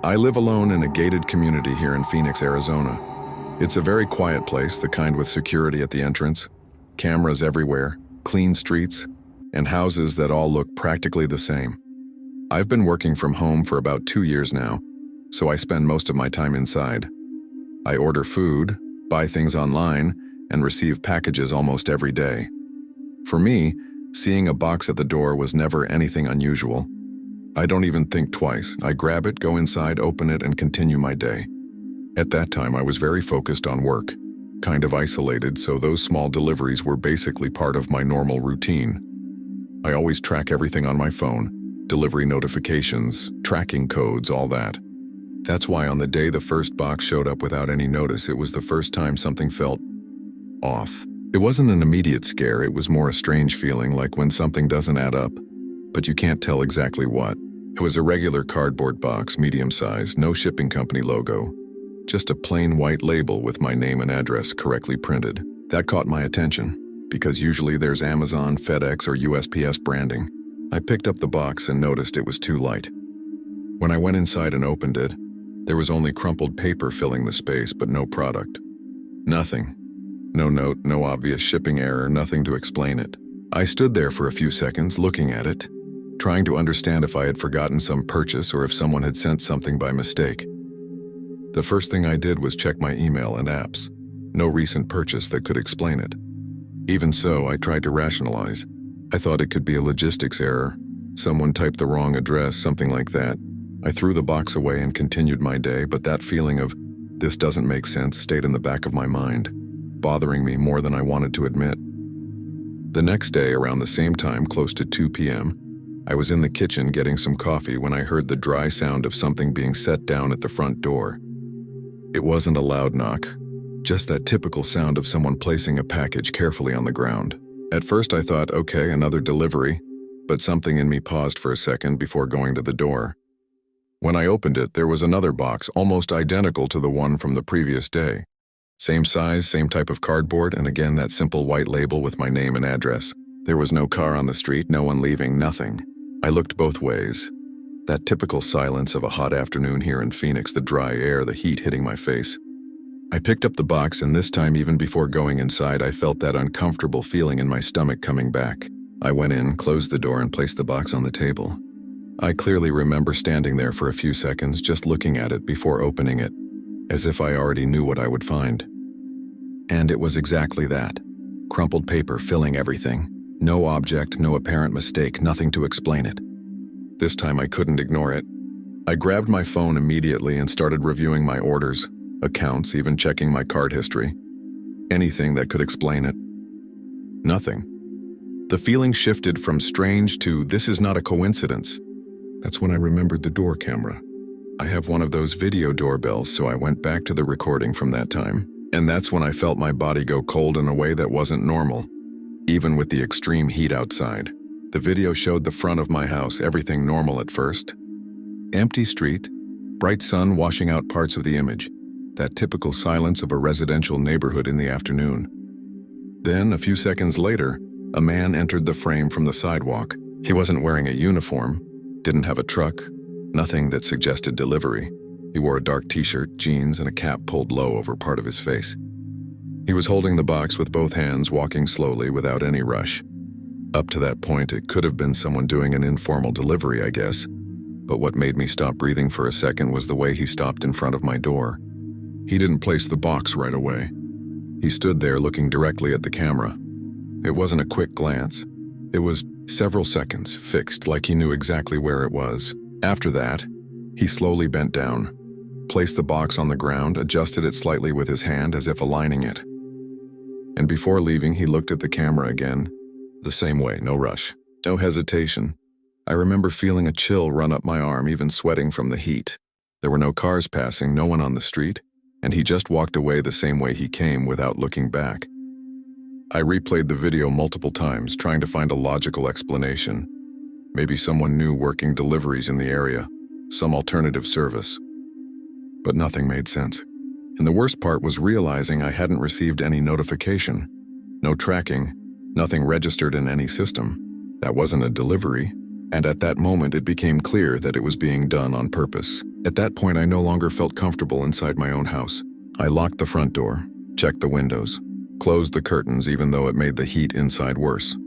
I live alone in a gated community here in Phoenix, Arizona. It's a very quiet place, the kind with security at the entrance, cameras everywhere, clean streets, and houses that all look practically the same. I've been working from home for about 2 years now, so I spend most of my time inside. I order food, buy things online, and receive packages almost every day. For me, seeing a box at the door was never anything unusual. I don't even think twice. I grab it, go inside, open it, and continue my day. At that time, I was very focused on work, kind of isolated, so those small deliveries were basically part of my normal routine. I always track everything on my phone, delivery notifications, tracking codes, all that. That's why on the day the first box showed up without any notice, it was the first time something felt off. It wasn't an immediate scare, it was more a strange feeling, like when something doesn't add up, but you can't tell exactly what. It was a regular cardboard box, medium size, no shipping company logo, just a plain white label with my name and address correctly printed. That caught my attention, because usually there's Amazon, FedEx, or USPS branding. I picked up the box and noticed it was too light. When I went inside and opened it, there was only crumpled paper filling the space, but no product. Nothing. No note, no obvious shipping error, nothing to explain it. I stood there for a few seconds looking at it, trying to understand if I had forgotten some purchase or if someone had sent something by mistake. The first thing I did was check my email and apps. No recent purchase that could explain it. Even so, I tried to rationalize. I thought it could be a logistics error. Someone typed the wrong address, something like that. I threw the box away and continued my day, but that feeling of, this doesn't make sense, stayed in the back of my mind, bothering me more than I wanted to admit. The next day, around the same time, close to 2 p.m., I was in the kitchen getting some coffee when I heard the dry sound of something being set down at the front door. It wasn't a loud knock, just that typical sound of someone placing a package carefully on the ground. At first I thought, okay, another delivery, but something in me paused for a second before going to the door. When I opened it, there was another box almost identical to the one from the previous day. Same size, same type of cardboard, and again that simple white label with my name and address. There was no car on the street, no one leaving, nothing. I looked both ways. That typical silence of a hot afternoon here in Phoenix, the dry air, the heat hitting my face. I picked up the box, and this time, even before going inside, I felt that uncomfortable feeling in my stomach coming back. I went in, closed the door, and placed the box on the table. I clearly remember standing there for a few seconds, just looking at it before opening it, as if I already knew what I would find. And it was exactly that. Crumpled paper filling everything. No object, no apparent mistake, nothing to explain it. This time I couldn't ignore it. I grabbed my phone immediately and started reviewing my orders, accounts, even checking my card history. Anything that could explain it. Nothing. The feeling shifted from strange to, this is not a coincidence. That's when I remembered the door camera. I have one of those video doorbells, so I went back to the recording from that time, and that's when I felt my body go cold in a way that wasn't normal, even with the extreme heat outside. The video showed the front of my house, everything normal at first. Empty street, bright sun washing out parts of the image, that typical silence of a residential neighborhood in the afternoon. Then, a few seconds later, a man entered the frame from the sidewalk. He wasn't wearing a uniform, didn't have a truck, nothing that suggested delivery. He wore a dark t-shirt, jeans, and a cap pulled low over part of his face. He was holding the box with both hands, walking slowly without any rush. Up to that point, it could have been someone doing an informal delivery, I guess. But what made me stop breathing for a second was the way he stopped in front of my door. He didn't place the box right away. He stood there looking directly at the camera. It wasn't a quick glance. It was several seconds, fixed, like he knew exactly where it was. After that, he slowly bent down, placed the box on the ground, adjusted it slightly with his hand as if aligning it. And before leaving, he looked at the camera again, the same way, no rush, no hesitation. I remember feeling a chill run up my arm, even sweating from the heat. There were no cars passing, no one on the street, and he just walked away the same way he came without looking back. I replayed the video multiple times, trying to find a logical explanation. Maybe someone new working deliveries in the area, some alternative service. But nothing made sense. And the worst part was realizing I hadn't received any notification. No tracking, nothing registered in any system. That wasn't a delivery, and at that moment it became clear that it was being done on purpose. At that point, I no longer felt comfortable inside my own house. I locked the front door, checked the windows, closed the curtains even though it made the heat inside worse.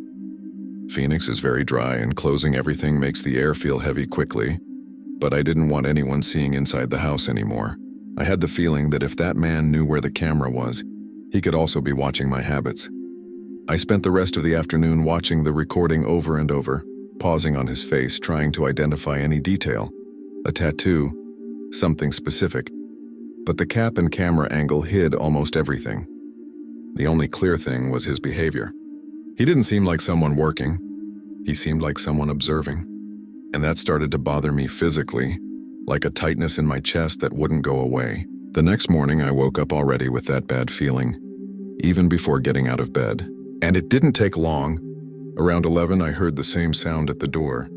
Phoenix is very dry and closing everything makes the air feel heavy quickly, but I didn't want anyone seeing inside the house anymore. I had the feeling that if that man knew where the camera was, he could also be watching my habits. I spent the rest of the afternoon watching the recording over and over, pausing on his face, trying to identify any detail, a tattoo, something specific. But the cap and camera angle hid almost everything. The only clear thing was his behavior. He didn't seem like someone working. He seemed like someone observing. And that started to bother me physically, like a tightness in my chest that wouldn't go away. The next morning, I woke up already with that bad feeling, even before getting out of bed. And it didn't take long. Around 11, I heard the same sound at the door.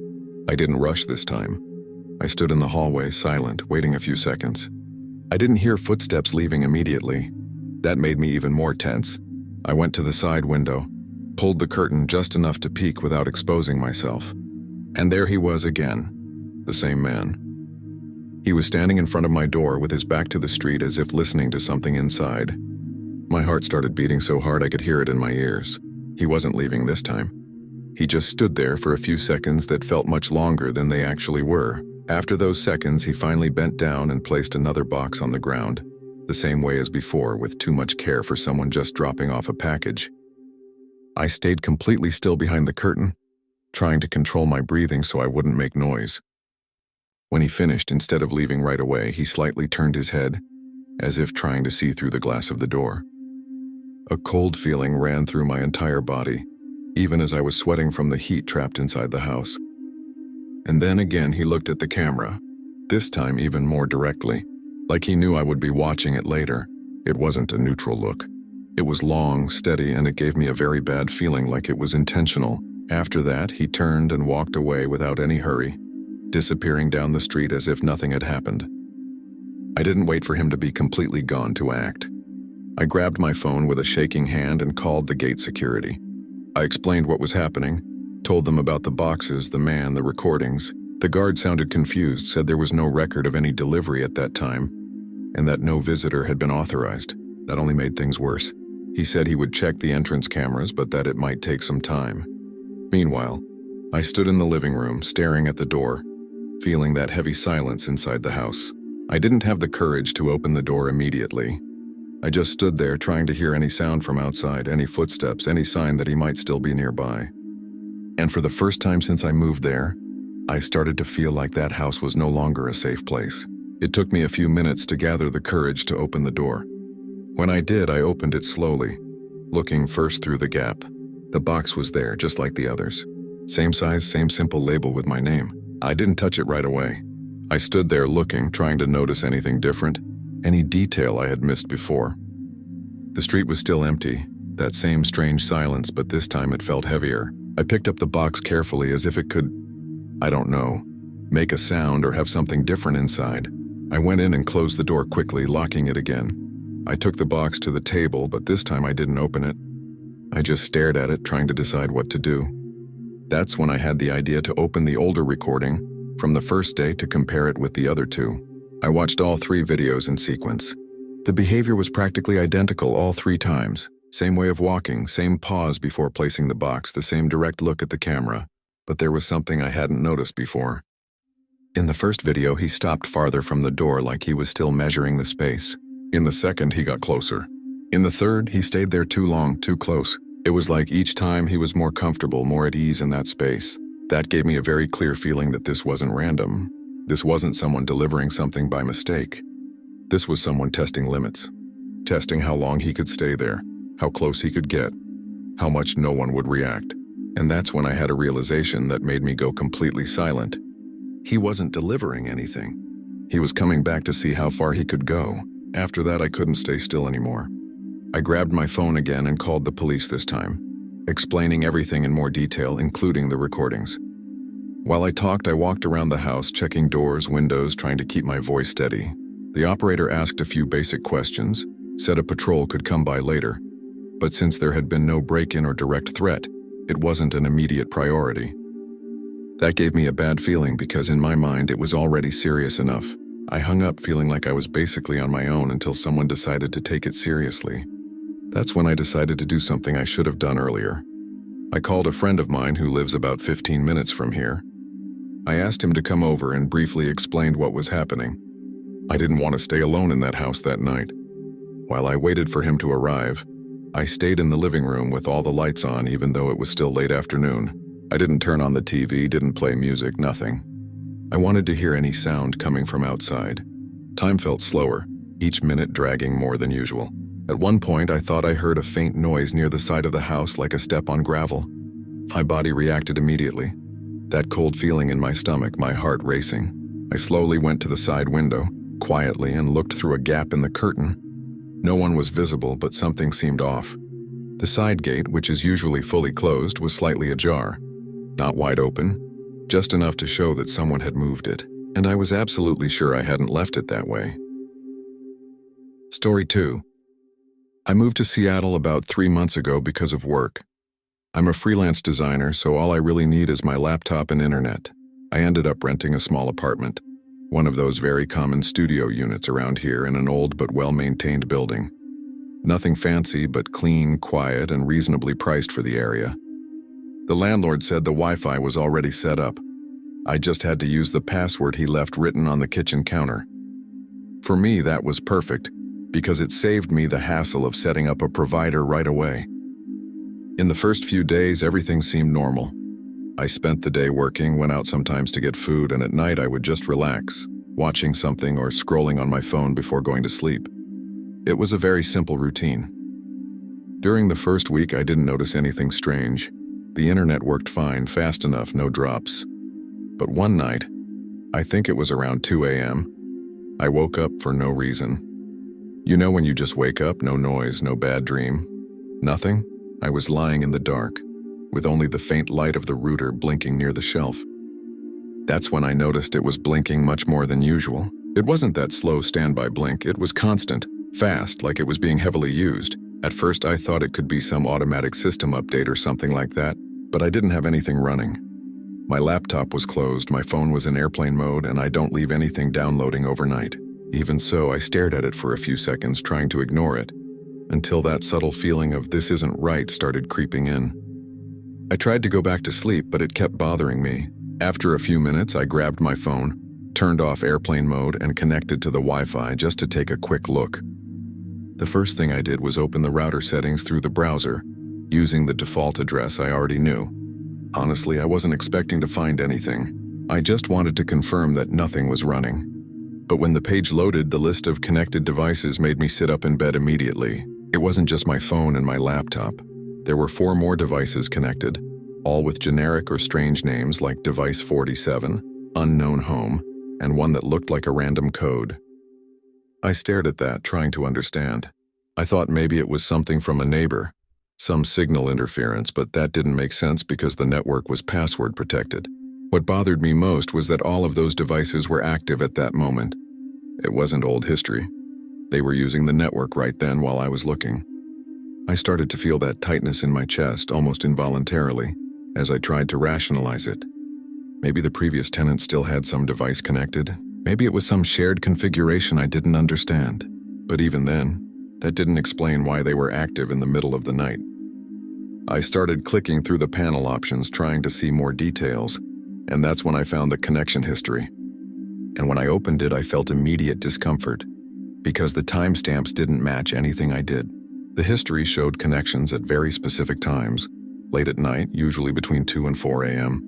I didn't rush this time. I stood in the hallway, silent, waiting a few seconds. I didn't hear footsteps leaving immediately. That made me even more tense. I went to the side window, pulled the curtain just enough to peek without exposing myself. And there he was again, the same man. He was standing in front of my door with his back to the street as if listening to something inside. My heart started beating so hard I could hear it in my ears. He wasn't leaving this time. He just stood there for a few seconds that felt much longer than they actually were. After those seconds, he finally bent down and placed another box on the ground, the same way as before, with too much care for someone just dropping off a package. I stayed completely still behind the curtain, trying to control my breathing so I wouldn't make noise. When he finished, instead of leaving right away, he slightly turned his head, as if trying to see through the glass of the door. A cold feeling ran through my entire body, even as I was sweating from the heat trapped inside the house. And then again he looked at the camera, this time even more directly, like he knew I would be watching it later. It wasn't a neutral look. It was long, steady, and it gave me a very bad feeling, like it was intentional. After that, he turned and walked away without any hurry, disappearing down the street as if nothing had happened. I didn't wait for him to be completely gone to act. I grabbed my phone with a shaking hand and called the gate security. I explained what was happening, told them about the boxes, the man, the recordings. The guard sounded confused, said there was no record of any delivery at that time, and that no visitor had been authorized. That only made things worse. He said he would check the entrance cameras, but that it might take some time. Meanwhile, I stood in the living room, staring at the door, feeling that heavy silence inside the house. I didn't have the courage to open the door immediately. I just stood there trying to hear any sound from outside, any footsteps, any sign that he might still be nearby. And for the first time since I moved there, I started to feel like that house was no longer a safe place. It took me a few minutes to gather the courage to open the door. When I did, I opened it slowly, looking first through the gap. The box was there, just like the others. Same size, same simple label with my name. I didn't touch it right away. I stood there looking, trying to notice anything different, any detail I had missed before. The street was still empty, that same strange silence, but this time it felt heavier. I picked up the box carefully as if it could, I don't know, make a sound or have something different inside. I went in and closed the door quickly, locking it again. I took the box to the table, but this time I didn't open it. I just stared at it, trying to decide what to do. That's when I had the idea to open the older recording from the first day to compare it with the other two. I watched all 3 videos in sequence. The behavior was practically identical all 3 times. Same way of walking, same pause before placing the box, the same direct look at the camera. But there was something I hadn't noticed before. In the first video, he stopped farther from the door, like he was still measuring the space. In the second, he got closer. In the third, he stayed there too long, too close. It was like each time he was more comfortable, more at ease in that space. That gave me a very clear feeling that this wasn't random. This wasn't someone delivering something by mistake. This was someone testing limits. Testing how long he could stay there, how close he could get, how much no one would react. And that's when I had a realization that made me go completely silent. He wasn't delivering anything. He was coming back to see how far he could go. After that, I couldn't stay still anymore. I grabbed my phone again and called the police this time, explaining everything in more detail, including the recordings. While I talked, I walked around the house, checking doors, windows, trying to keep my voice steady. The operator asked a few basic questions, said a patrol could come by later, but since there had been no break-in or direct threat, it wasn't an immediate priority. That gave me a bad feeling because in my mind it was already serious enough. I hung up feeling like I was basically on my own until someone decided to take it seriously. That's when I decided to do something I should have done earlier. I called a friend of mine who lives about 15 minutes from here. I asked him to come over and briefly explained what was happening. I didn't want to stay alone in that house that night. While I waited for him to arrive, I stayed in the living room with all the lights on even though it was still late afternoon. I didn't turn on the TV, didn't play music, nothing. I wanted to hear any sound coming from outside. Time felt slower, each minute dragging more than usual. At one point, I thought I heard a faint noise near the side of the house like a step on gravel. My body reacted immediately. That cold feeling in my stomach, my heart racing. I slowly went to the side window, quietly, and looked through a gap in the curtain. No one was visible, but something seemed off. The side gate, which is usually fully closed, was slightly ajar. Not wide open, just enough to show that someone had moved it, and I was absolutely sure I hadn't left it that way. Story 2. I moved to Seattle about 3 months ago because of work. I'm a freelance designer, so all I really need is my laptop and internet. I ended up renting a small apartment, one of those very common studio units around here in an old but well-maintained building. Nothing fancy, but clean, quiet, and reasonably priced for the area. The landlord said the Wi-Fi was already set up. I just had to use the password he left written on the kitchen counter. For me, that was perfect, because it saved me the hassle of setting up a provider right away. In the first few days, everything seemed normal. I spent the day working, went out sometimes to get food, and at night I would just relax, watching something or scrolling on my phone before going to sleep. It was a very simple routine. During the first week, I didn't notice anything strange. The internet worked fine, fast enough, no drops. But one night, I think it was around 2 a.m., I woke up for no reason. You know when you just wake up, no noise, no bad dream? Nothing? I was lying in the dark, with only the faint light of the router blinking near the shelf. That's when I noticed it was blinking much more than usual. It wasn't that slow standby blink, it was constant, fast, like it was being heavily used. At first I thought it could be some automatic system update or something like that, but I didn't have anything running. My laptop was closed, my phone was in airplane mode, and I don't leave anything downloading overnight. Even so, I stared at it for a few seconds, trying to ignore it, until that subtle feeling of this isn't right started creeping in. I tried to go back to sleep, but it kept bothering me. After a few minutes, I grabbed my phone, turned off airplane mode, and connected to the Wi-Fi just to take a quick look. The first thing I did was open the router settings through the browser, using the default address I already knew. Honestly, I wasn't expecting to find anything. I just wanted to confirm that nothing was running. But when the page loaded, the list of connected devices made me sit up in bed immediately. It wasn't just my phone and my laptop. There were 4 more devices connected, all with generic or strange names like Device 47, Unknown Home, and one that looked like a random code. I stared at that, trying to understand. I thought maybe it was something from a neighbor, some signal interference, but that didn't make sense because the network was password protected. What bothered me most was that all of those devices were active at that moment. It wasn't old history. They were using the network right then while I was looking. I started to feel that tightness in my chest, almost involuntarily, as I tried to rationalize it. Maybe the previous tenant still had some device connected. Maybe it was some shared configuration I didn't understand. But even then, that didn't explain why they were active in the middle of the night. I started clicking through the panel options, trying to see more details, and that's when I found the connection history. And when I opened it, I felt immediate discomfort, because the timestamps didn't match anything I did. The history showed connections at very specific times, late at night, usually between 2 and 4 a.m.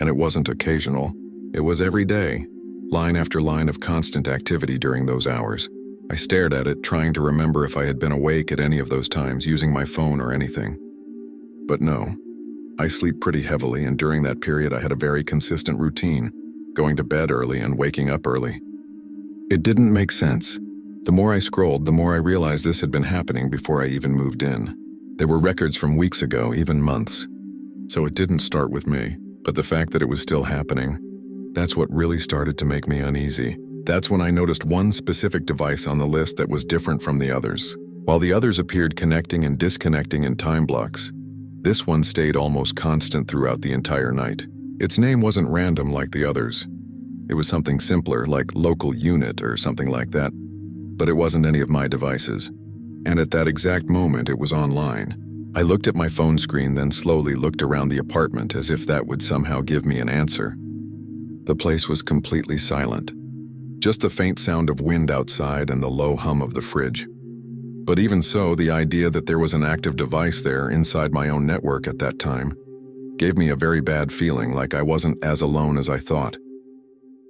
And it wasn't occasional, it was every day, line after line of constant activity during those hours. I stared at it, trying to remember if I had been awake at any of those times, using my phone or anything. But no. I sleep pretty heavily, and during that period I had a very consistent routine, going to bed early and waking up early. It didn't make sense. The more I scrolled, the more I realized this had been happening before I even moved in. There were records from weeks ago, even months. So it didn't start with me, but the fact that it was still happening, that's what really started to make me uneasy. That's when I noticed one specific device on the list that was different from the others. While the others appeared connecting and disconnecting in time blocks, this one stayed almost constant throughout the entire night. Its name wasn't random like the others. It was something simpler, like local unit or something like that, but it wasn't any of my devices. And at that exact moment, it was online. I looked at my phone screen, then slowly looked around the apartment as if that would somehow give me an answer. The place was completely silent. Just the faint sound of wind outside and the low hum of the fridge. But even so, the idea that there was an active device there inside my own network at that time gave me a very bad feeling, like I wasn't as alone as I thought.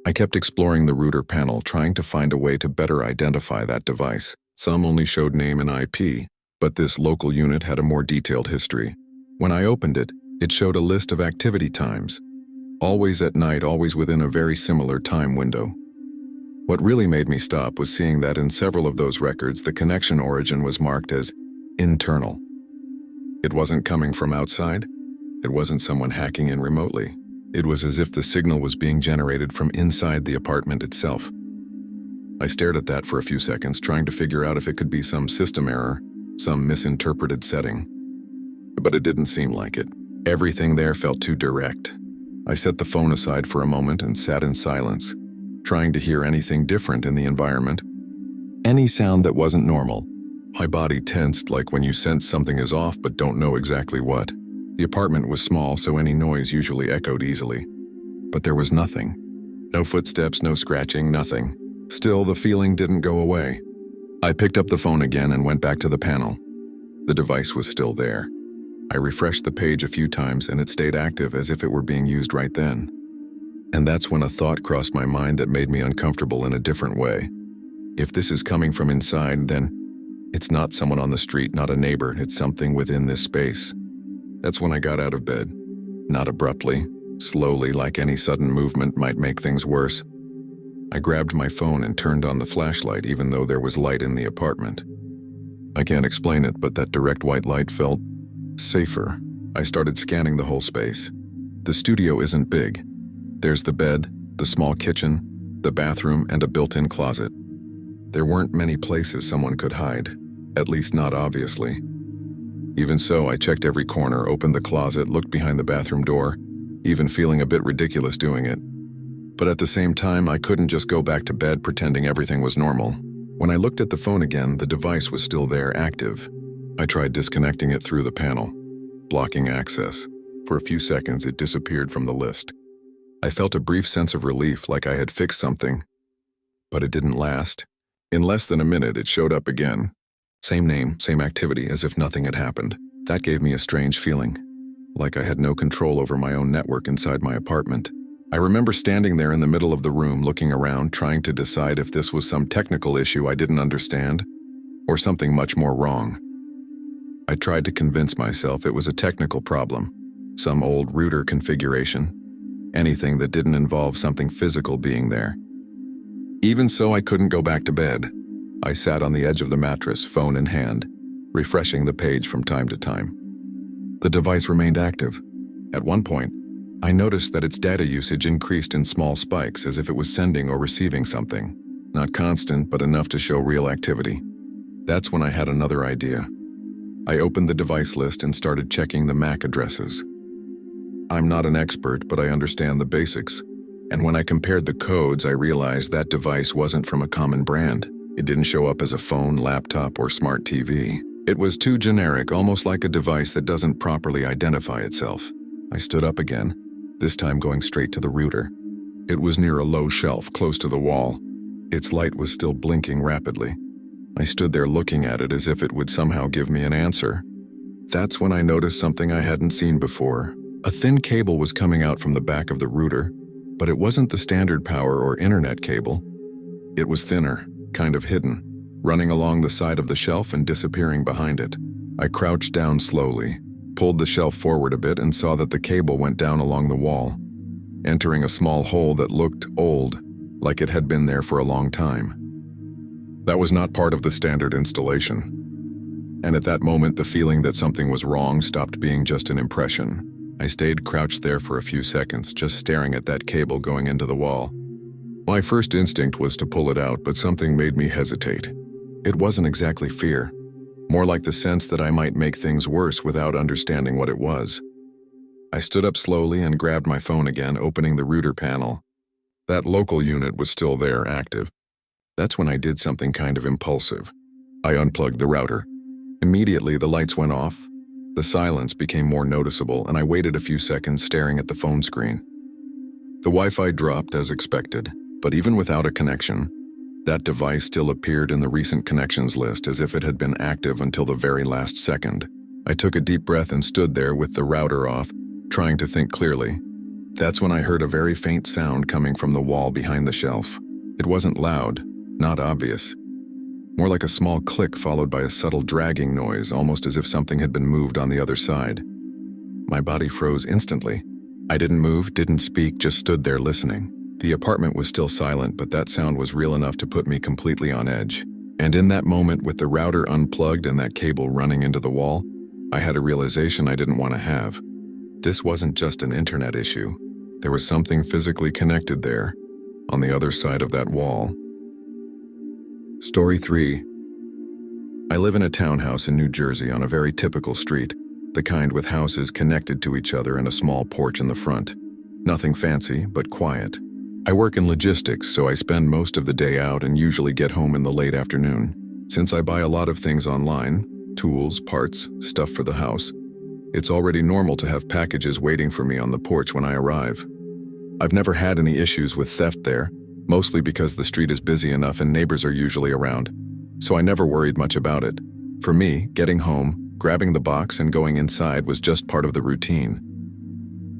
I kept exploring the router panel, trying to find a way to better identify that device. Some only showed name and IP, but this local unit had a more detailed history. When I opened it, it showed a list of activity times. Always at night, always within a very similar time window. What really made me stop was seeing that in several of those records, the connection origin was marked as internal. It wasn't coming from outside. It wasn't someone hacking in remotely. It was as if the signal was being generated from inside the apartment itself. I stared at that for a few seconds, trying to figure out if it could be some system error, some misinterpreted setting. But it didn't seem like it. Everything there felt too direct. I set the phone aside for a moment and sat in silence, trying to hear anything different in the environment. Any sound that wasn't normal. My body tensed, like when you sense something is off but don't know exactly what. The apartment was small, so any noise usually echoed easily. But there was nothing. No footsteps, no scratching, nothing. Still, the feeling didn't go away. I picked up the phone again and went back to the panel. The device was still there. I refreshed the page a few times and it stayed active as if it were being used right then. And that's when a thought crossed my mind that made me uncomfortable in a different way. If this is coming from inside, then it's not someone on the street, not a neighbor, it's something within this space. That's when I got out of bed. Not abruptly, slowly, like any sudden movement might make things worse. I grabbed my phone and turned on the flashlight even though there was light in the apartment. I can't explain it, but that direct white light felt safer. I started scanning the whole space. The studio isn't big. There's the bed, the small kitchen, the bathroom, and a built-in closet. There weren't many places someone could hide, at least not obviously. Even so, I checked every corner, opened the closet, looked behind the bathroom door, even feeling a bit ridiculous doing it. But at the same time, I couldn't just go back to bed pretending everything was normal. When I looked at the phone again, the device was still there, active. I tried disconnecting it through the panel, blocking access. For a few seconds, it disappeared from the list. I felt a brief sense of relief, like I had fixed something. But it didn't last. In less than a minute, it showed up again. Same name, same activity, as if nothing had happened. That gave me a strange feeling, like I had no control over my own network inside my apartment. I remember standing there in the middle of the room, looking around, trying to decide if this was some technical issue I didn't understand, or something much more wrong. I tried to convince myself it was a technical problem, some old router configuration, anything that didn't involve something physical being there. Even so, I couldn't go back to bed. I sat on the edge of the mattress, phone in hand, refreshing the page from time to time. The device remained active. At one point, I noticed that its data usage increased in small spikes, as if it was sending or receiving something. Not constant, but enough to show real activity. That's when I had another idea. I opened the device list and started checking the MAC addresses. I'm not an expert, but I understand the basics. And when I compared the codes, I realized that device wasn't from a common brand. It didn't show up as a phone, laptop, or smart TV. It was too generic, almost like a device that doesn't properly identify itself. I stood up again, this time going straight to the router. It was near a low shelf, close to the wall. Its light was still blinking rapidly. I stood there looking at it as if it would somehow give me an answer. That's when I noticed something I hadn't seen before. A thin cable was coming out from the back of the router, but it wasn't the standard power or internet cable. It was thinner, kind of hidden, running along the side of the shelf and disappearing behind it. I crouched down slowly, pulled the shelf forward a bit, and saw that the cable went down along the wall, entering a small hole that looked old, like it had been there for a long time. That was not part of the standard installation. And at that moment, the feeling that something was wrong stopped being just an impression. I stayed crouched there for a few seconds, just staring at that cable going into the wall. My first instinct was to pull it out, but something made me hesitate. It wasn't exactly fear, more like the sense that I might make things worse without understanding what it was. I stood up slowly and grabbed my phone again, opening the router panel. That local unit was still there, active. That's when I did something kind of impulsive. I unplugged the router. Immediately, the lights went off. The silence became more noticeable, and I waited a few seconds staring at the phone screen. The Wi-Fi dropped as expected, but even without a connection, that device still appeared in the recent connections list as if it had been active until the very last second. I took a deep breath and stood there with the router off, trying to think clearly. That's when I heard a very faint sound coming from the wall behind the shelf. It wasn't loud, not obvious. More like a small click followed by a subtle dragging noise, almost as if something had been moved on the other side. My body froze instantly. I didn't move, didn't speak, just stood there listening. The apartment was still silent, but that sound was real enough to put me completely on edge. And in that moment, with the router unplugged and that cable running into the wall, I had a realization I didn't want to have. This wasn't just an internet issue. There was something physically connected there, on the other side of that wall. Story 3. I live in a townhouse in New Jersey on a very typical street, the kind with houses connected to each other and a small porch in the front. Nothing fancy, but quiet. I work in logistics, so I spend most of the day out and usually get home in the late afternoon. Since I buy a lot of things online, tools, parts, stuff for the house, it's already normal to have packages waiting for me on the porch when I arrive. I've never had any issues with theft there, mostly because the street is busy enough and neighbors are usually around, so I never worried much about it. For me, getting home, grabbing the box and going inside was just part of the routine.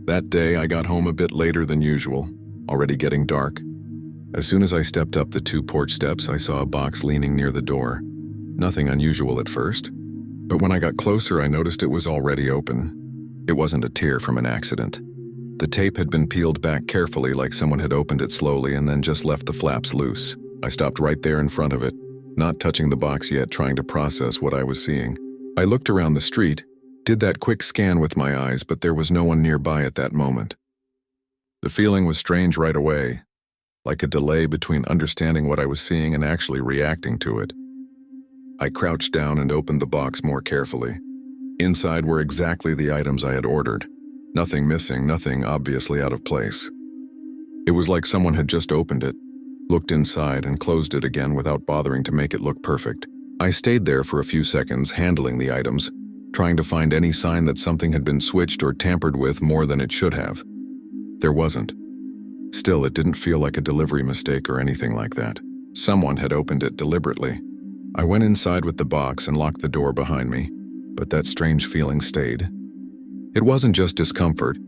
That day, I got home a bit later than usual, already getting dark. As soon as I stepped up the 2 porch steps, I saw a box leaning near the door. Nothing unusual at first, but when I got closer, I noticed it was already open. It wasn't a tear from an accident. The tape had been peeled back carefully, like someone had opened it slowly and then just left the flaps loose. I stopped right there in front of it, not touching the box yet, trying to process what I was seeing. I looked around the street, did that quick scan with my eyes, but there was no one nearby at that moment. The feeling was strange right away, like a delay between understanding what I was seeing and actually reacting to it. I crouched down and opened the box more carefully. Inside were exactly the items I had ordered. Nothing missing, nothing obviously out of place. It was like someone had just opened it, looked inside, and closed it again without bothering to make it look perfect. I stayed there for a few seconds, handling the items, trying to find any sign that something had been switched or tampered with more than it should have. There wasn't. Still, it didn't feel like a delivery mistake or anything like that. Someone had opened it deliberately. I went inside with the box and locked the door behind me, but that strange feeling stayed. It wasn't just discomfort.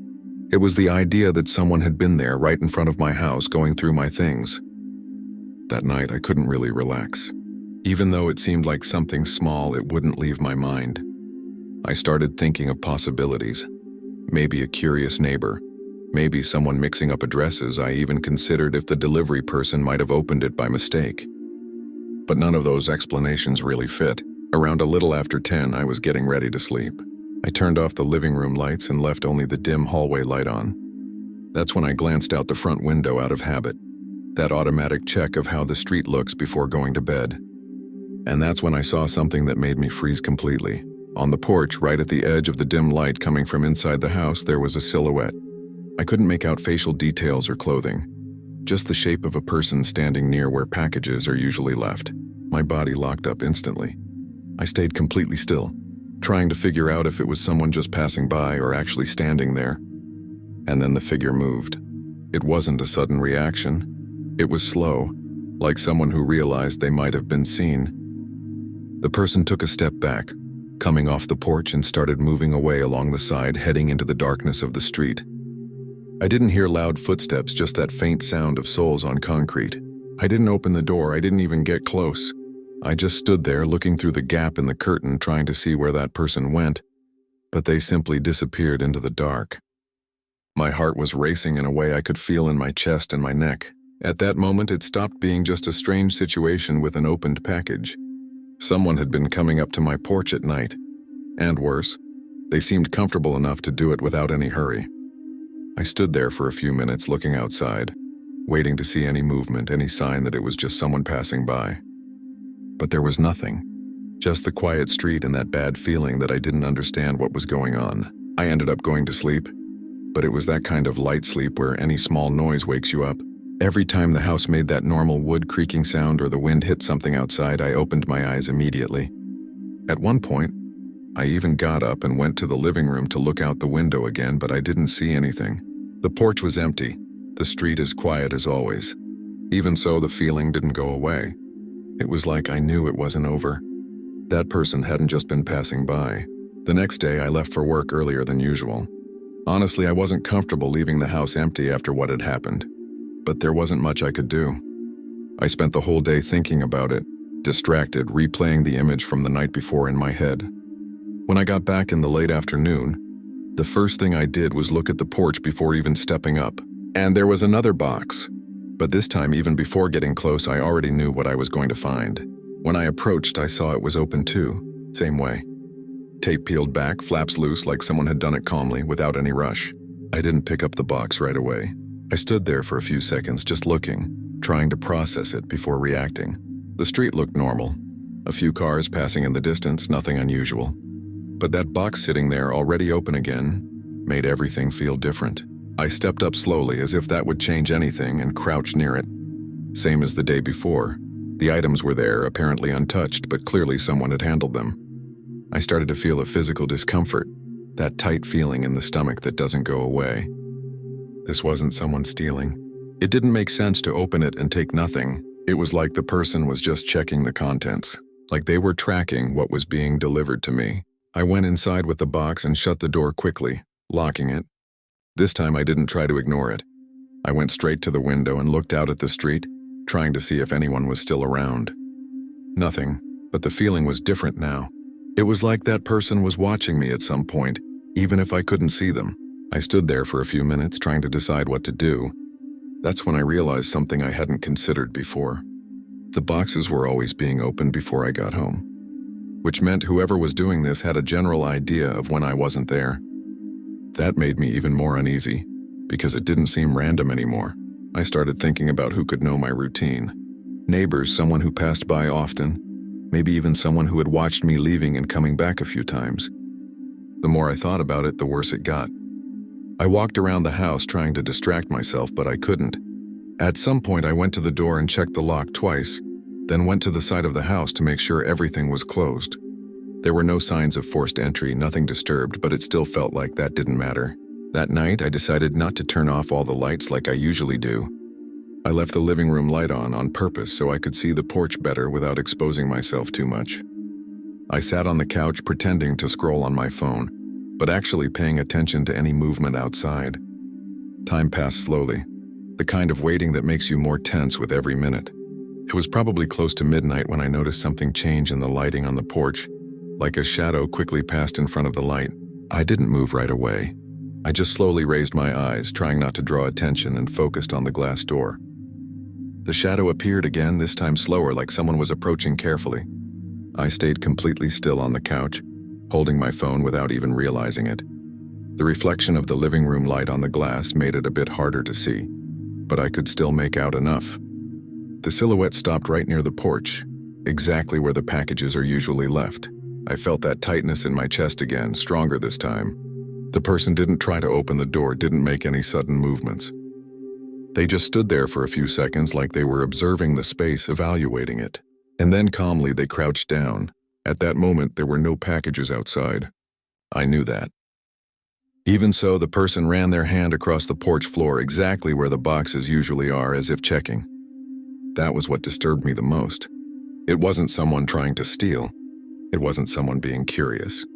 It was the idea that someone had been there right in front of my house going through my things. That night, I couldn't really relax. Even though it seemed like something small, it wouldn't leave my mind. I started thinking of possibilities. Maybe a curious neighbor. Maybe someone mixing up addresses. I even considered if the delivery person might have opened it by mistake. But none of those explanations really fit. Around a little after 10, I was getting ready to sleep. I turned off the living room lights and left only the dim hallway light on. That's when I glanced out the front window out of habit. That automatic check of how the street looks before going to bed. And that's when I saw something that made me freeze completely. On the porch, right at the edge of the dim light coming from inside the house, there was a silhouette. I couldn't make out facial details or clothing. Just the shape of a person standing near where packages are usually left. My body locked up instantly. I stayed completely still, trying to figure out if it was someone just passing by or actually standing there. And then the figure moved. It wasn't a sudden reaction. It was slow, like someone who realized they might have been seen. The person took a step back, coming off the porch, and started moving away along the side, heading into the darkness of the street. I didn't hear loud footsteps, just that faint sound of soles on concrete. I didn't open the door, I didn't even get close. I just stood there looking through the gap in the curtain, trying to see where that person went, but they simply disappeared into the dark. My heart was racing in a way I could feel in my chest and my neck. At that moment, it stopped being just a strange situation with an opened package. Someone had been coming up to my porch at night. And worse, they seemed comfortable enough to do it without any hurry. I stood there for a few minutes looking outside, waiting to see any movement, any sign that it was just someone passing by. But there was nothing. Just the quiet street and that bad feeling that I didn't understand what was going on. I ended up going to sleep, but it was that kind of light sleep where any small noise wakes you up. Every time the house made that normal wood creaking sound or the wind hit something outside, I opened my eyes immediately. At one point, I even got up and went to the living room to look out the window again, but I didn't see anything. The porch was empty, the street as quiet as always. Even so, the feeling didn't go away. It was like I knew it wasn't over. That person hadn't just been passing by. The next day, I left for work earlier than usual. Honestly, I wasn't comfortable leaving the house empty after what had happened, but there wasn't much I could do. I spent the whole day thinking about it, distracted, replaying the image from the night before in my head. When I got back in the late afternoon, the first thing I did was look at the porch before even stepping up. And there was another box. But this time, even before getting close, I already knew what I was going to find. When I approached, I saw it was open too, same way. Tape peeled back, flaps loose like someone had done it calmly, without any rush. I didn't pick up the box right away. I stood there for a few seconds, just looking, trying to process it before reacting. The street looked normal. A few cars passing in the distance, nothing unusual. But that box sitting there, already open again, made everything feel different. I stepped up slowly, as if that would change anything, and crouched near it. Same as the day before. The items were there, apparently untouched, but clearly someone had handled them. I started to feel a physical discomfort, that tight feeling in the stomach that doesn't go away. This wasn't someone stealing. It didn't make sense to open it and take nothing. It was like the person was just checking the contents, like they were tracking what was being delivered to me. I went inside with the box and shut the door quickly, locking it. This time I didn't try to ignore it. I went straight to the window and looked out at the street, trying to see if anyone was still around. Nothing, but the feeling was different now. It was like that person was watching me at some point, even if I couldn't see them. I stood there for a few minutes trying to decide what to do. That's when I realized something I hadn't considered before. The boxes were always being opened before I got home, which meant whoever was doing this had a general idea of when I wasn't there. That made me even more uneasy, because it didn't seem random anymore. I started thinking about who could know my routine. Neighbors, someone who passed by often, maybe even someone who had watched me leaving and coming back a few times. The more I thought about it, the worse it got. I walked around the house trying to distract myself, but I couldn't. At some point, I went to the door and checked the lock twice, then went to the side of the house to make sure everything was closed. There were no signs of forced entry, nothing disturbed, but it still felt like that didn't matter. That night, I decided not to turn off all the lights like I usually do. I left the living room light on purpose so I could see the porch better without exposing myself too much. I sat on the couch pretending to scroll on my phone, but actually paying attention to any movement outside. Time passed slowly, the kind of waiting that makes you more tense with every minute. It was probably close to midnight when I noticed something change in the lighting on the porch, like a shadow quickly passed in front of the light. I didn't move right away. I just slowly raised my eyes, trying not to draw attention, and focused on the glass door. The shadow appeared again, this time slower, like someone was approaching carefully. I stayed completely still on the couch, holding my phone without even realizing it. The reflection of the living room light on the glass made it a bit harder to see, but I could still make out enough. The silhouette stopped right near the porch, exactly where the packages are usually left. I felt that tightness in my chest again, stronger this time. The person didn't try to open the door, didn't make any sudden movements. They just stood there for a few seconds like they were observing the space, evaluating it. And then calmly they crouched down. At that moment, there were no packages outside. I knew that. Even so, the person ran their hand across the porch floor, exactly where the boxes usually are, as if checking. That was what disturbed me the most. It wasn't someone trying to steal. It wasn't someone being curious.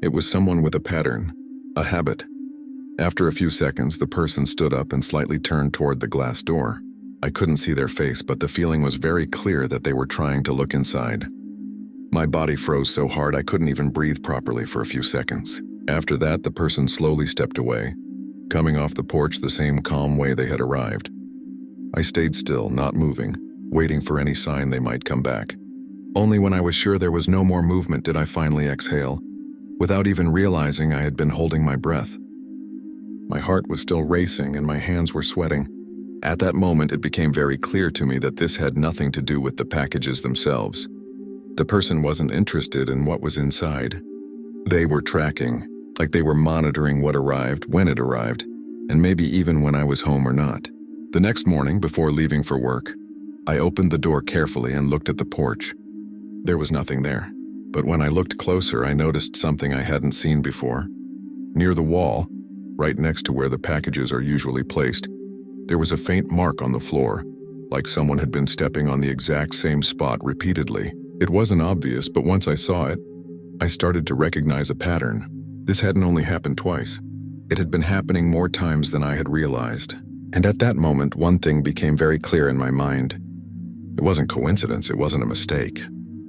It was someone with a pattern, a habit. After a few seconds, the person stood up and slightly turned toward the glass door. I couldn't see their face, but the feeling was very clear that they were trying to look inside. My body froze so hard I couldn't even breathe properly for a few seconds. After that, the person slowly stepped away, coming off the porch the same calm way they had arrived. I stayed still, not moving, waiting for any sign they might come back. Only when I was sure there was no more movement did I finally exhale, without even realizing I had been holding my breath. My heart was still racing and my hands were sweating. At that moment, it became very clear to me that this had nothing to do with the packages themselves. The person wasn't interested in what was inside. They were tracking, like they were monitoring what arrived, when it arrived, and maybe even when I was home or not. The next morning, before leaving for work, I opened the door carefully and looked at the porch. There was nothing there, but when I looked closer, I noticed something I hadn't seen before. Near the wall, right next to where the packages are usually placed, there was a faint mark on the floor, like someone had been stepping on the exact same spot repeatedly. It wasn't obvious, but once I saw it, I started to recognize a pattern. This hadn't only happened twice. It had been happening more times than I had realized. And at that moment, one thing became very clear in my mind. It wasn't coincidence, it wasn't a mistake.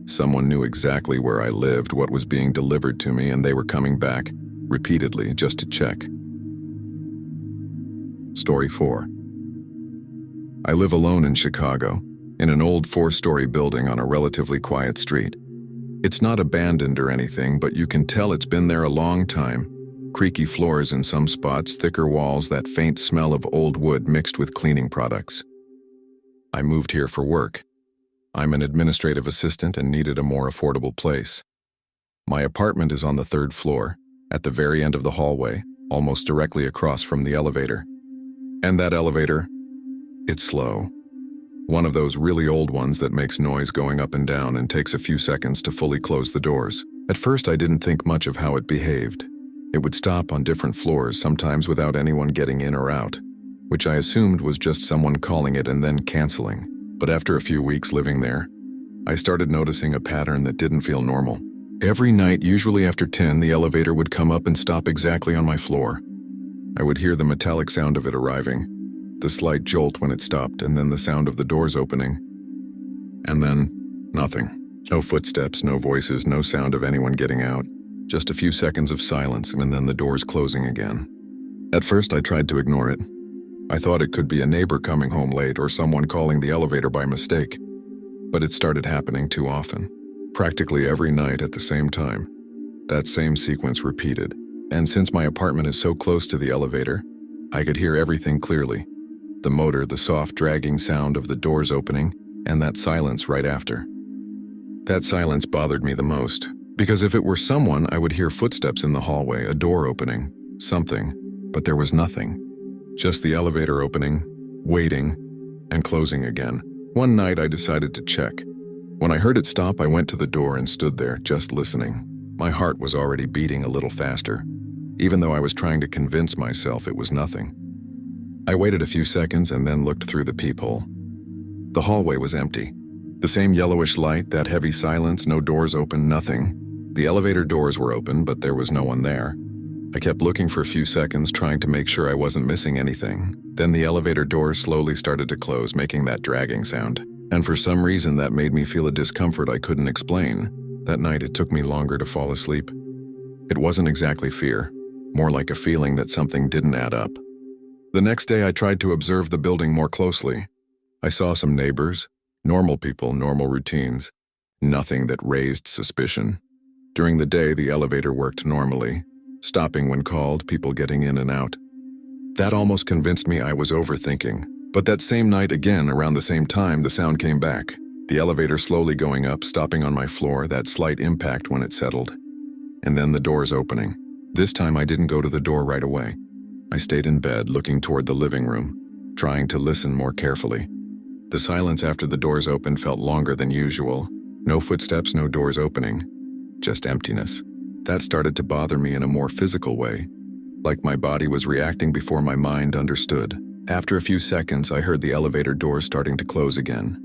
Someone knew exactly where I lived, what was being delivered to me, and they were coming back, repeatedly, just to check. Story 4. I live alone in Chicago, in an old 4-story building on a relatively quiet street. It's not abandoned or anything, but you can tell it's been there a long time. Creaky floors in some spots, thicker walls, that faint smell of old wood mixed with cleaning products. I moved here for work. I'm an administrative assistant and needed a more affordable place. My apartment is on the 3rd floor, at the very end of the hallway, almost directly across from the elevator. And that elevator, it's slow. One of those really old ones that makes noise going up and down and takes a few seconds to fully close the doors. At first, I didn't think much of how it behaved. It would stop on different floors, sometimes without anyone getting in or out, which I assumed was just someone calling it and then canceling. But after a few weeks living there, I started noticing a pattern that didn't feel normal. Every night, usually after 10, the elevator would come up and stop exactly on my floor. I would hear the metallic sound of it arriving, the slight jolt when it stopped, and then the sound of the doors opening. And then, nothing. No footsteps, no voices, no sound of anyone getting out. Just a few seconds of silence, and then the doors closing again. At first, I tried to ignore it. I thought it could be a neighbor coming home late or someone calling the elevator by mistake. But it started happening too often. Practically every night at the same time. That same sequence repeated. And since my apartment is so close to the elevator, I could hear everything clearly. The motor, the soft dragging sound of the doors opening, and that silence right after. That silence bothered me the most, because if it were someone, I would hear footsteps in the hallway, a door opening, something, but there was nothing. Just the elevator opening, waiting, and closing again. One night I decided to check. When I heard it stop, I went to the door and stood there, just listening. My heart was already beating a little faster, even though I was trying to convince myself it was nothing. I waited a few seconds and then looked through the peephole. The hallway was empty. The same yellowish light, that heavy silence, no doors open, nothing. The elevator doors were open, but there was no one there. I kept looking for a few seconds, trying to make sure I wasn't missing anything. Then the elevator doors slowly started to close, making that dragging sound. And for some reason, that made me feel a discomfort I couldn't explain. That night, it took me longer to fall asleep. It wasn't exactly fear, more like a feeling that something didn't add up. The next day, I tried to observe the building more closely. I saw some neighbors, normal people, normal routines. Nothing that raised suspicion. During the day, the elevator worked normally, stopping when called, people getting in and out. That almost convinced me I was overthinking. But that same night again, around the same time, the sound came back. The elevator slowly going up, stopping on my floor, that slight impact when it settled. And then the doors opening. This time I didn't go to the door right away. I stayed in bed, looking toward the living room, trying to listen more carefully. The silence after the doors opened felt longer than usual. No footsteps, no doors opening. Just emptiness. That started to bother me in a more physical way, like my body was reacting before my mind understood. After a few seconds, I heard the elevator doors starting to close again.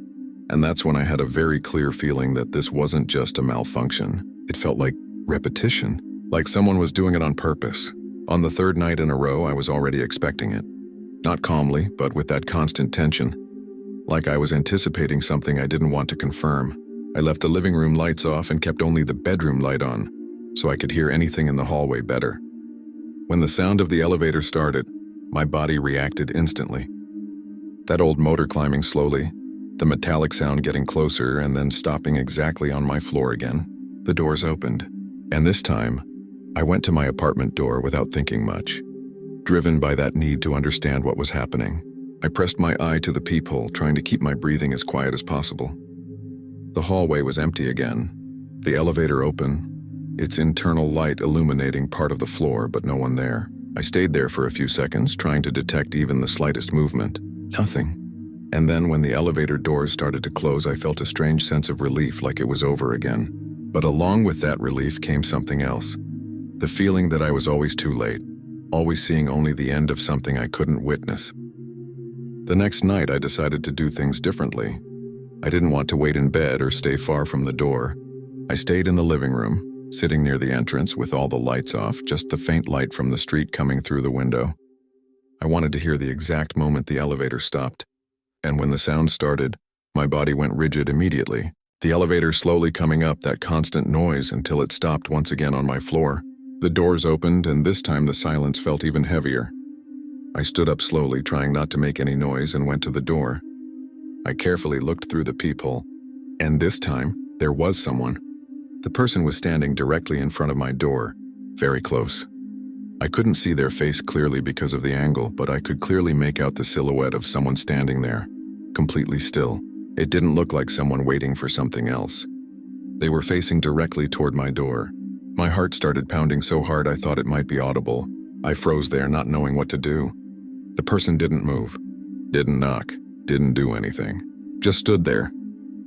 And that's when I had a very clear feeling that this wasn't just a malfunction. It felt like repetition, like someone was doing it on purpose. On the 3rd night in a row, I was already expecting it. Not calmly, but with that constant tension. Like I was anticipating something I didn't want to confirm. I left the living room lights off and kept only the bedroom light on, so I could hear anything in the hallway better. When the sound of the elevator started, my body reacted instantly. That old motor climbing slowly, the metallic sound getting closer and then stopping exactly on my floor again. The doors opened, and this time, I went to my apartment door without thinking much. Driven by that need to understand what was happening, I pressed my eye to the peephole, trying to keep my breathing as quiet as possible. The hallway was empty again. The elevator open, its internal light illuminating part of the floor, but no one there. I stayed there for a few seconds, trying to detect even the slightest movement. Nothing. And then when the elevator doors started to close, I felt a strange sense of relief, like it was over again. But along with that relief came something else. The feeling that I was always too late, always seeing only the end of something I couldn't witness. The next night, I decided to do things differently. I didn't want to wait in bed or stay far from the door. I stayed in the living room, sitting near the entrance with all the lights off, just the faint light from the street coming through the window. I wanted to hear the exact moment the elevator stopped. And when the sound started, my body went rigid immediately. The elevator slowly coming up, that constant noise until it stopped once again on my floor. The doors opened, and this time the silence felt even heavier. I stood up slowly, trying not to make any noise, and went to the door. I carefully looked through the peephole, and this time, there was someone. The person was standing directly in front of my door, very close. I couldn't see their face clearly because of the angle, but I could clearly make out the silhouette of someone standing there, completely still. It didn't look like someone waiting for something else. They were facing directly toward my door. My heart started pounding so hard I thought it might be audible. I froze there, not knowing what to do. The person didn't move, didn't knock, didn't do anything. Just stood there.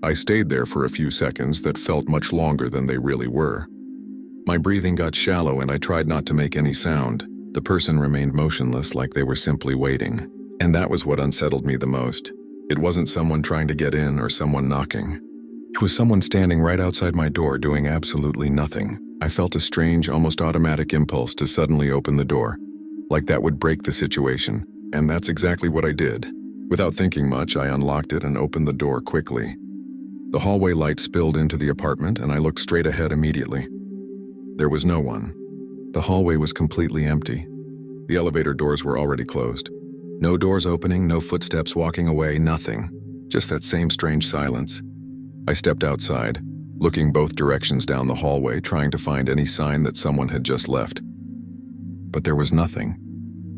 I stayed there for a few seconds that felt much longer than they really were. My breathing got shallow and I tried not to make any sound. The person remained motionless, like they were simply waiting. And that was what unsettled me the most. It wasn't someone trying to get in or someone knocking. It was someone standing right outside my door doing absolutely nothing. I felt a strange, almost automatic impulse to suddenly open the door, like that would break the situation. And that's exactly what I did. Without thinking much, I unlocked it and opened the door quickly. The hallway light spilled into the apartment and I looked straight ahead immediately. There was no one. The hallway was completely empty. The elevator doors were already closed. No doors opening, no footsteps walking away, nothing. Just that same strange silence. I stepped outside, looking both directions down the hallway, trying to find any sign that someone had just left. But there was nothing.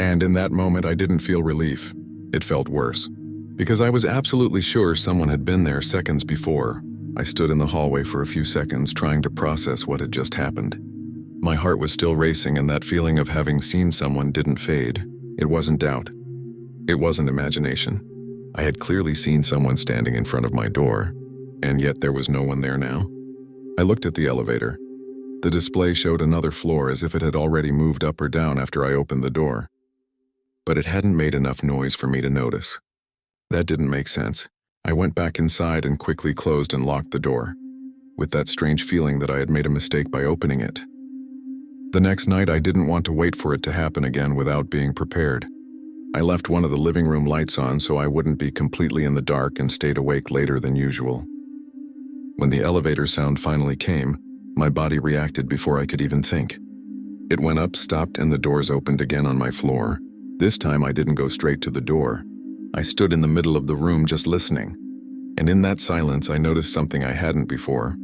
And in that moment, I didn't feel relief. It felt worse. Because I was absolutely sure someone had been there seconds before. I stood in the hallway for a few seconds, trying to process what had just happened. My heart was still racing, and that feeling of having seen someone didn't fade. It wasn't doubt. It wasn't imagination. I had clearly seen someone standing in front of my door, and yet there was no one there now. I looked at the elevator. The display showed another floor, as if it had already moved up or down after I opened the door. But it hadn't made enough noise for me to notice. That didn't make sense. I went back inside and quickly closed and locked the door, with that strange feeling that I had made a mistake by opening it. The next night, I didn't want to wait for it to happen again without being prepared. I left one of the living room lights on so I wouldn't be completely in the dark, and stayed awake later than usual. When the elevator sound finally came, my body reacted before I could even think. It went up, stopped, and the doors opened again on my floor. This time I didn't go straight to the door. I stood in the middle of the room just listening. And in that silence I noticed something I hadn't before.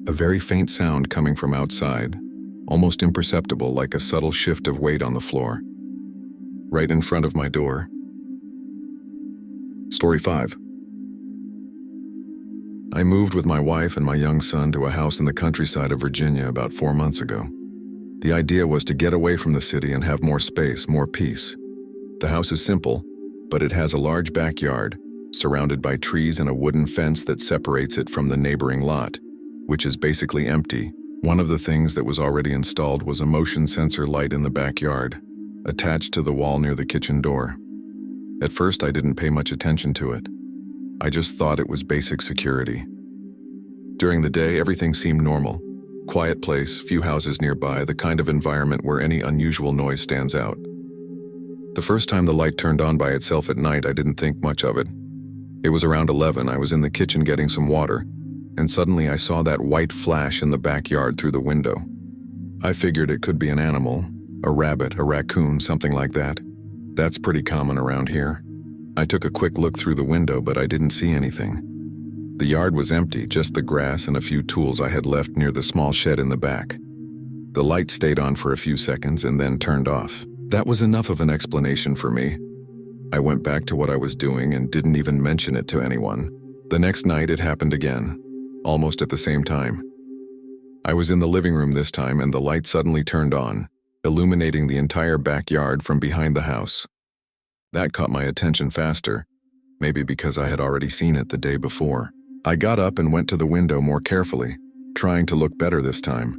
A very faint sound coming from outside, almost imperceptible, like a subtle shift of weight on the floor. Right in front of my door. Story 5. I moved with my wife and my young son to a house in the countryside of Virginia about 4 months ago. The idea was to get away from the city and have more space, more peace. The house is simple, but it has a large backyard, surrounded by trees and a wooden fence that separates it from the neighboring lot, which is basically empty. One of the things that was already installed was a motion sensor light in the backyard, attached to the wall near the kitchen door. At first, I didn't pay much attention to it. I just thought it was basic security. During the day, everything seemed normal. Quiet place, few houses nearby, the kind of environment where any unusual noise stands out. The first time the light turned on by itself at night, I didn't think much of it. It was around 11, I was in the kitchen getting some water, and suddenly I saw that white flash in the backyard through the window. I figured it could be an animal, a rabbit, a raccoon, something like that. That's pretty common around here. I took a quick look through the window, but I didn't see anything. The yard was empty, just the grass and a few tools I had left near the small shed in the back. The light stayed on for a few seconds and then turned off. That was enough of an explanation for me. I went back to what I was doing and didn't even mention it to anyone. The next night it happened again, almost at the same time. I was in the living room this time and the light suddenly turned on, illuminating the entire backyard from behind the house. That caught my attention faster, maybe because I had already seen it the day before. I got up and went to the window more carefully, trying to look better this time.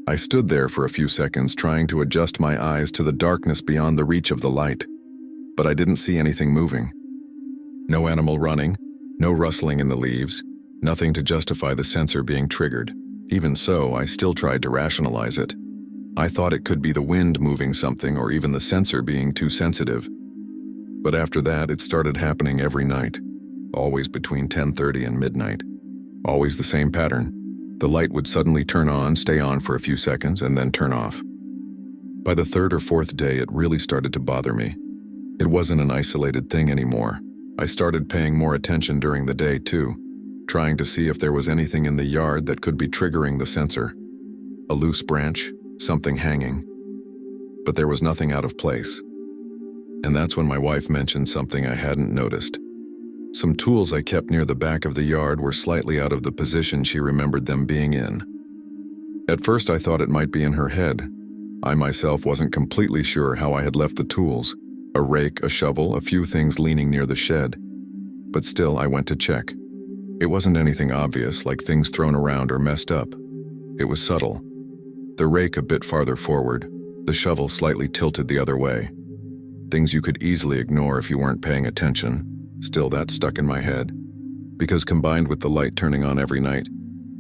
I stood there for a few seconds trying to adjust my eyes to the darkness beyond the reach of the light, but I didn't see anything moving. No animal running, no rustling in the leaves, nothing to justify the sensor being triggered. Even so, I still tried to rationalize it. I thought it could be the wind moving something or even the sensor being too sensitive. But after that, it started happening every night, always between 10:30 and midnight. Always the same pattern. The light would suddenly turn on, stay on for a few seconds, and then turn off. By the third or fourth day, it really started to bother me. It wasn't an isolated thing anymore. I started paying more attention during the day too, trying to see if there was anything in the yard that could be triggering the sensor. A loose branch, something hanging. But there was nothing out of place. And that's when my wife mentioned something I hadn't noticed. Some tools I kept near the back of the yard were slightly out of the position she remembered them being in. At first I thought it might be in her head. I myself wasn't completely sure how I had left the tools. A rake, a shovel, a few things leaning near the shed. But still, I went to check. It wasn't anything obvious, like things thrown around or messed up. It was subtle. The rake a bit farther forward, the shovel slightly tilted the other way. Things you could easily ignore if you weren't paying attention. Still, that stuck in my head. Because combined with the light turning on every night,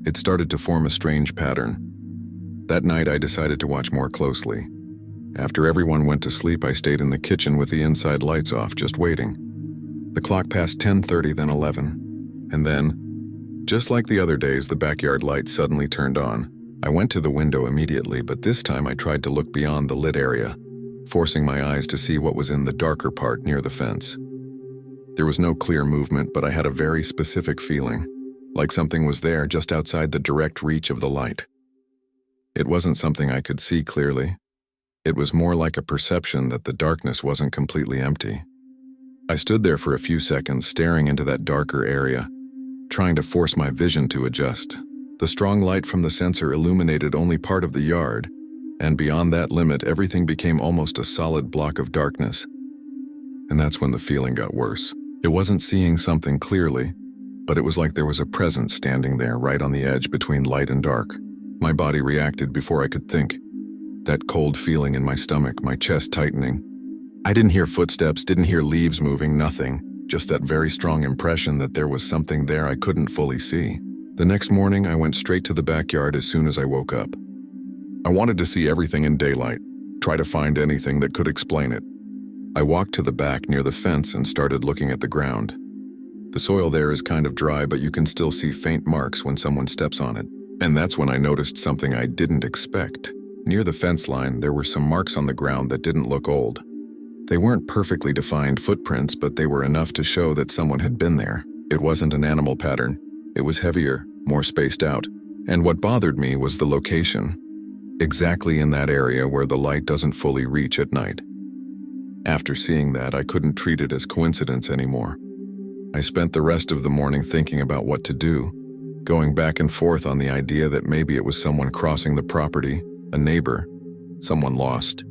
it started to form a strange pattern. That night, I decided to watch more closely. After everyone went to sleep, I stayed in the kitchen with the inside lights off, just waiting. The clock passed 10:30, then 11. And then, just like the other days, the backyard light suddenly turned on. I went to the window immediately, but this time I tried to look beyond the lit area, forcing my eyes to see what was in the darker part near the fence. There was no clear movement, but I had a very specific feeling, like something was there just outside the direct reach of the light. It wasn't something I could see clearly. It was more like a perception that the darkness wasn't completely empty. I stood there for a few seconds, staring into that darker area, trying to force my vision to adjust. The strong light from the sensor illuminated only part of the yard, and beyond that limit, everything became almost a solid block of darkness. And that's when the feeling got worse. It wasn't seeing something clearly, but it was like there was a presence standing there right on the edge between light and dark. My body reacted before I could think. That cold feeling in my stomach, my chest tightening. I didn't hear footsteps, didn't hear leaves moving, nothing. Just that very strong impression that there was something there I couldn't fully see. The next morning, I went straight to the backyard as soon as I woke up. I wanted to see everything in daylight, try to find anything that could explain it. I walked to the back near the fence and started looking at the ground. The soil there is kind of dry, but you can still see faint marks when someone steps on it. And that's when I noticed something I didn't expect. Near the fence line, there were some marks on the ground that didn't look old. They weren't perfectly defined footprints, but they were enough to show that someone had been there. It wasn't an animal pattern. It was heavier, more spaced out. And what bothered me was the location. Exactly in that area where the light doesn't fully reach at night. After seeing that, I couldn't treat it as coincidence anymore. I spent the rest of the morning thinking about what to do, going back and forth on the idea that maybe it was someone crossing the property, a neighbor, someone lost.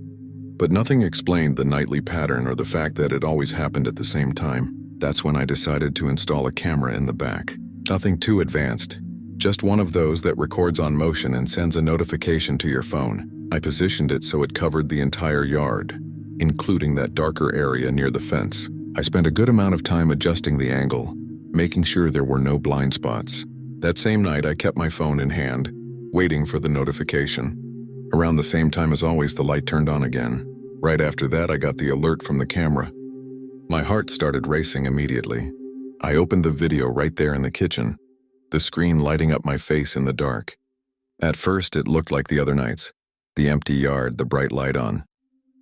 But nothing explained the nightly pattern or the fact that it always happened at the same time. That's when I decided to install a camera in the back. Nothing too advanced, just one of those that records on motion and sends a notification to your phone. I positioned it so it covered the entire yard, including that darker area near the fence. I spent a good amount of time adjusting the angle, making sure there were no blind spots. That same night, I kept my phone in hand, waiting for the notification. Around the same time as always, the light turned on again. Right after that, I got the alert from the camera. My heart started racing immediately. I opened the video right there in the kitchen, the screen lighting up my face in the dark. At first, it looked like the other nights, the empty yard, the bright light on.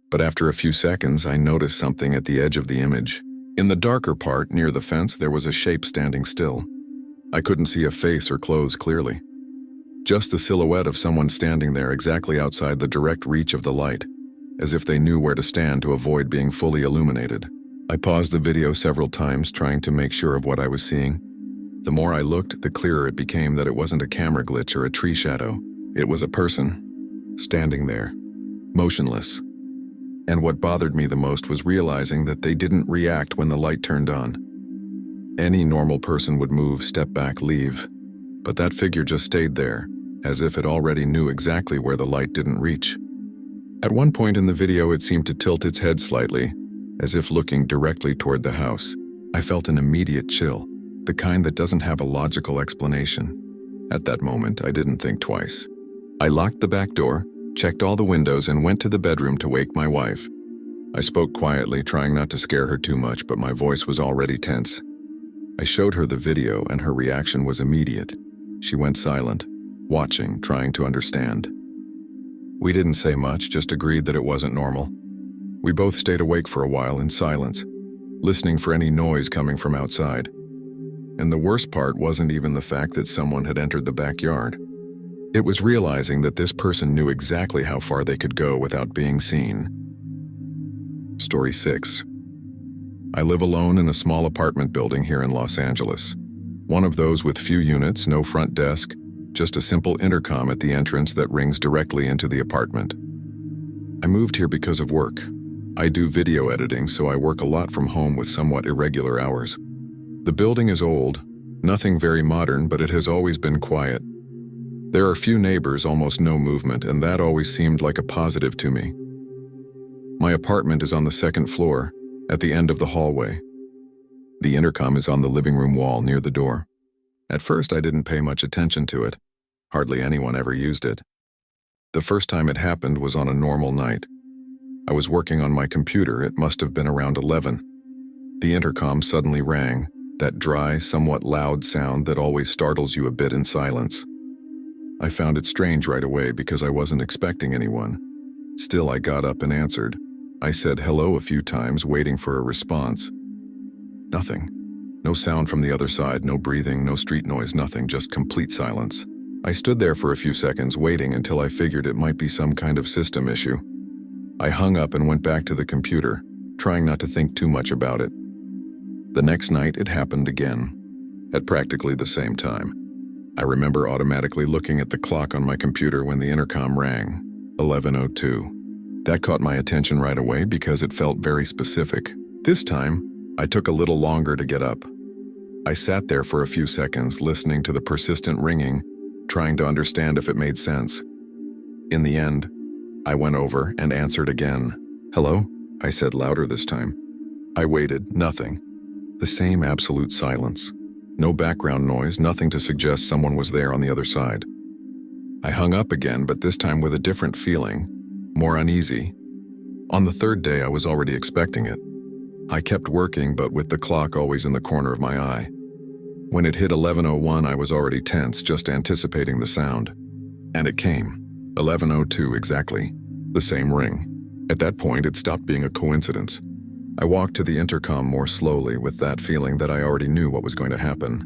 But after a few seconds, I noticed something at the edge of the image. In the darker part, near the fence, there was a shape standing still. I couldn't see a face or clothes clearly. Just the silhouette of someone standing there exactly outside the direct reach of the light, as if they knew where to stand to avoid being fully illuminated. I paused the video several times, trying to make sure of what I was seeing. The more I looked, the clearer it became that it wasn't a camera glitch or a tree shadow. It was a person, standing there, motionless. And what bothered me the most was realizing that they didn't react when the light turned on. Any normal person would move, step back, leave. But that figure just stayed there, as if it already knew exactly where the light didn't reach. At one point in the video, it seemed to tilt its head slightly, as if looking directly toward the house. I felt an immediate chill, the kind that doesn't have a logical explanation. At that moment, I didn't think twice. I locked the back door, checked all the windows, and went to the bedroom to wake my wife. I spoke quietly, trying not to scare her too much, but my voice was already tense. I showed her the video, and her reaction was immediate. She went silent, watching, trying to understand. We didn't say much, just agreed that it wasn't normal. We both stayed awake for a while in silence, listening for any noise coming from outside. And the worst part wasn't even the fact that someone had entered the backyard. It was realizing that this person knew exactly how far they could go without being seen. Story 6. I live alone in a small apartment building here in Los Angeles. One of those with few units, no front desk, just a simple intercom at the entrance that rings directly into the apartment. I moved here because of work. I do video editing, so I work a lot from home with somewhat irregular hours. The building is old, nothing very modern, but it has always been quiet. There are few neighbors, almost no movement, and that always seemed like a positive to me. My apartment is on the second floor, at the end of the hallway. The intercom is on the living room wall near the door. At first, I didn't pay much attention to it. Hardly anyone ever used it. The first time it happened was on a normal night. I was working on my computer. It must have been around 11. The intercom suddenly rang, that dry, somewhat loud sound that always startles you a bit in silence. I found it strange right away because I wasn't expecting anyone. Still, I got up and answered. I said hello a few times, waiting for a response. Nothing. No sound from the other side, no breathing, no street noise, nothing, just complete silence. I stood there for a few seconds, waiting until I figured it might be some kind of system issue. I hung up and went back to the computer, trying not to think too much about it. The next night, it happened again, at practically the same time. I remember automatically looking at the clock on my computer when the intercom rang, 11:02. That caught my attention right away because it felt very specific. This time, I took a little longer to get up. I sat there for a few seconds, listening to the persistent ringing, trying to understand if it made sense. In the end, I went over and answered again. Hello? I said louder this time. I waited, nothing. The same absolute silence. No background noise, nothing to suggest someone was there on the other side. I hung up again, but this time with a different feeling, more uneasy. On the third day, I was already expecting it. I kept working, but with the clock always in the corner of my eye. When it hit 11:01, I was already tense, just anticipating the sound. And it came. 11:02 exactly. The same ring. At that point, it stopped being a coincidence. I walked to the intercom more slowly, with that feeling that I already knew what was going to happen.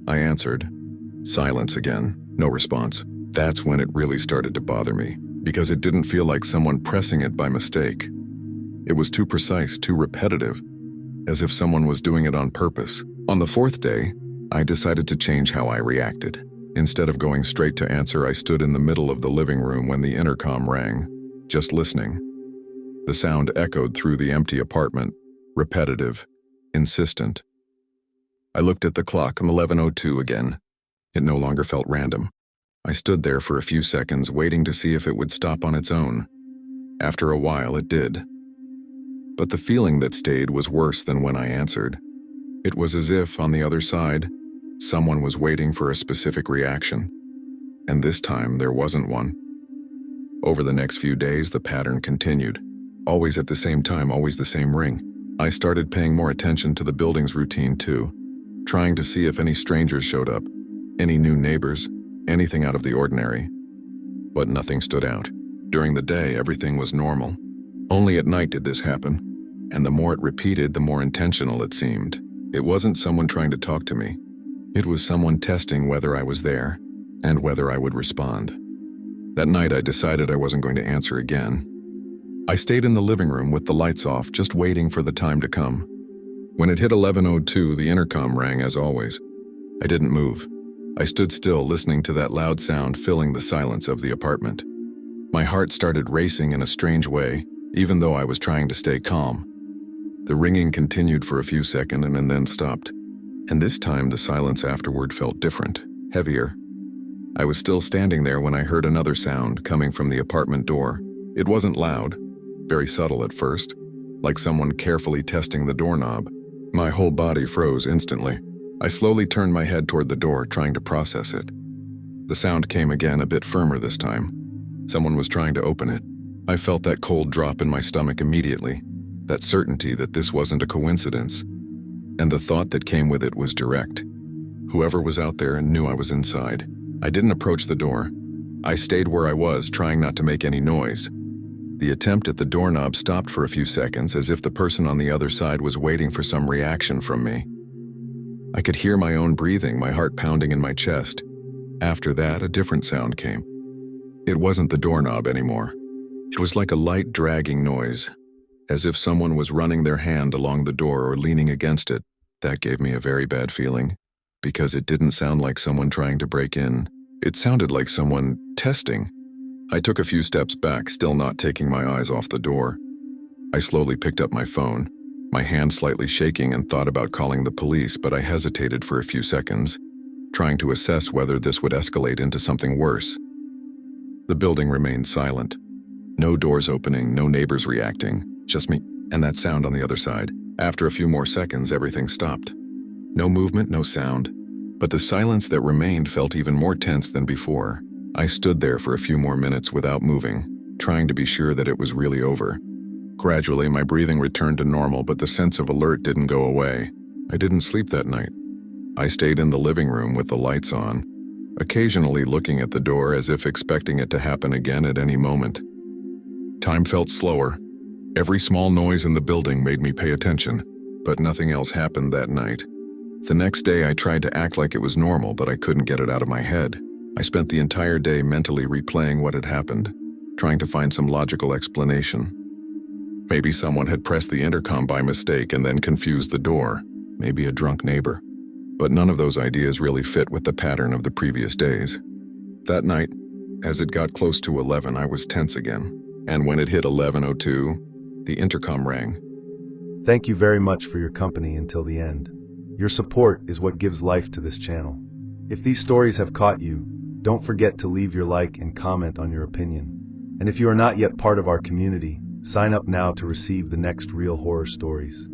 I answered. Silence again. No response. That's when it really started to bother me, because it didn't feel like someone pressing it by mistake. It was too precise, too repetitive, as if someone was doing it on purpose. On the fourth day, I decided to change how I reacted. Instead of going straight to answer, I stood in the middle of the living room when the intercom rang, just listening. The sound echoed through the empty apartment, repetitive, insistent. I looked at the clock, 11:02 again. It no longer felt random. I stood there for a few seconds, waiting to see if it would stop on its own. After a while, it did. But the feeling that stayed was worse than when I answered. It was as if, on the other side, someone was waiting for a specific reaction. And this time, there wasn't one. Over the next few days, the pattern continued. Always at the same time, always the same ring. I started paying more attention to the building's routine too, trying to see if any strangers showed up, any new neighbors, anything out of the ordinary. But nothing stood out. During the day, everything was normal. Only at night did this happen, and the more it repeated, the more intentional it seemed. It wasn't someone trying to talk to me. It was someone testing whether I was there, and whether I would respond. That night, I decided I wasn't going to answer again. I stayed in the living room with the lights off, just waiting for the time to come. When it hit 11:02, the intercom rang as always. I didn't move. I stood still, listening to that loud sound filling the silence of the apartment. My heart started racing in a strange way, even though I was trying to stay calm. The ringing continued for a few seconds and then stopped. And this time the silence afterward felt different, heavier. I was still standing there when I heard another sound coming from the apartment door. It wasn't loud, very subtle at first, like someone carefully testing the doorknob. My whole body froze instantly. I slowly turned my head toward the door, trying to process it. The sound came again, a bit firmer this time. Someone was trying to open it. I felt that cold drop in my stomach immediately, that certainty that this wasn't a coincidence. And the thought that came with it was direct. Whoever was out there knew I was inside. I didn't approach the door. I stayed where I was, trying not to make any noise. The attempt at the doorknob stopped for a few seconds, as if the person on the other side was waiting for some reaction from me. I could hear my own breathing, my heart pounding in my chest. After that, a different sound came. It wasn't the doorknob anymore. It was like a light dragging noise, as if someone was running their hand along the door or leaning against it. That gave me a very bad feeling, because it didn't sound like someone trying to break in. It sounded like someone testing. I took a few steps back, still not taking my eyes off the door. I slowly picked up my phone, my hand slightly shaking, and thought about calling the police, but I hesitated for a few seconds, trying to assess whether this would escalate into something worse. The building remained silent. No doors opening, no neighbors reacting, just me and that sound on the other side. After a few more seconds, everything stopped. No movement, no sound. But the silence that remained felt even more tense than before. I stood there for a few more minutes without moving, trying to be sure that it was really over. Gradually, my breathing returned to normal, but the sense of alert didn't go away. I didn't sleep that night. I stayed in the living room with the lights on, occasionally looking at the door as if expecting it to happen again at any moment. Time felt slower. Every small noise in the building made me pay attention, but nothing else happened that night. The next day, I tried to act like it was normal, but I couldn't get it out of my head. I spent the entire day mentally replaying what had happened, trying to find some logical explanation. Maybe someone had pressed the intercom by mistake and then confused the door. Maybe a drunk neighbor. But none of those ideas really fit with the pattern of the previous days. That night, as it got close to 11, I was tense again. And when it hit 11:02, the intercom rang. Thank you very much for your company until the end. Your support is what gives life to this channel. If these stories have caught you, don't forget to leave your like and comment on your opinion. And if you are not yet part of our community, sign up now to receive the next real horror stories.